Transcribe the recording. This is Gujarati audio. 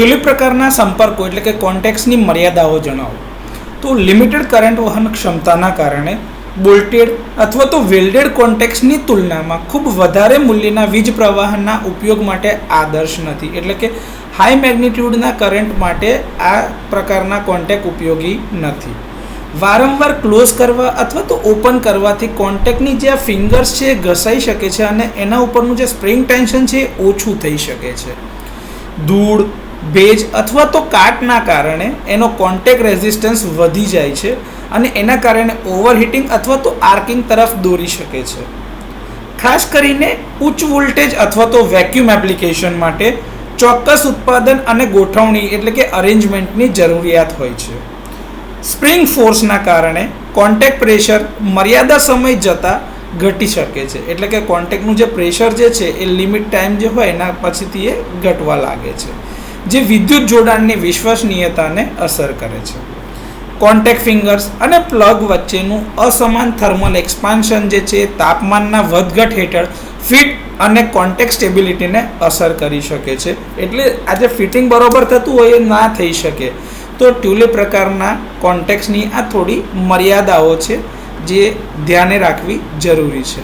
ટ્યુલિપ પ્રકારના સંપર્કો એટલે કે કોન્ટેક્ટ્સની મર્યાદાઓ જણાવો. તો લિમિટેડ કરંટ વહન ક્ષમતાના કારણે બોલ્ટેડ અથવા તો વેલ્ડેડ કોન્ટેક્ટ્સની તુલનામાં ખૂબ વધારે મૂલ્યના વીજ પ્રવાહના ઉપયોગ માટે આદર્શ નથી. એટલે કે હાઈ મેગ્નિટ્યુડના કરંટ માટે આ પ્રકારના કોન્ટેક્ટ ઉપયોગી નથી. વારંવાર ક્લોઝ કરવા અથવા તો ઓપન કરવાથી કોન્ટેક્ટની જે આ ફિંગર્સ છે એ ઘસાઈ શકે છે અને એના ઉપરનું જે સ્પ્રિંગ ટેન્શન છે એ ઓછું થઈ શકે છે. ધૂળ, ભેજ અથવા તો કાટના કારણે એનો કોન્ટેક્ટ રેઝિસ્ટન્સ વધી જાય છે અને એના કારણે ઓવરહીટિંગ અથવા તો આર્કિંગ તરફ દોરી શકે છે. ખાસ કરીને ઉચ્ચ વોલ્ટેજ અથવા તો વેક્યુમ એપ્લિકેશન માટે ચોક્કસ ઉત્પાદન અને ગોઠવણી એટલે કે અરેન્જમેન્ટની જરૂરિયાત હોય છે. સ્પ્રિંગ ફોર્સના કારણે કોન્ટેક્ટ પ્રેશર મર્યાદા સમય જતાં ઘટી શકે છે. એટલે કે કોન્ટેક્ટનું જે પ્રેશર જે છે એ લિમિટ ટાઈમ જે હોય એના પછીથી એ ઘટવા લાગે છે, જે વિદ્યુત જોડાણની વિશ્વસનીયતાને અસર કરે છે. કોન્ટેક્ટ ફિંગર્સ અને પ્લગ વચ્ચેનું અસમાન થર્મલ એક્સપાન્શન જે છે તાપમાનના વધઘટ હેઠળ ફિટ અને કોન્ટેક્ટ સ્ટેબિલિટીને અસર કરી શકે છે. એટલે આજે ફિટિંગ બરોબર થતું હોય એ ના થઈ શકે. તો ટ્યુલિપ પ્રકારના કોન્ટેક્ટ્સની આ થોડી મર્યાદાઓ છે જે ધ્યાને રાખવી જરૂરી છે.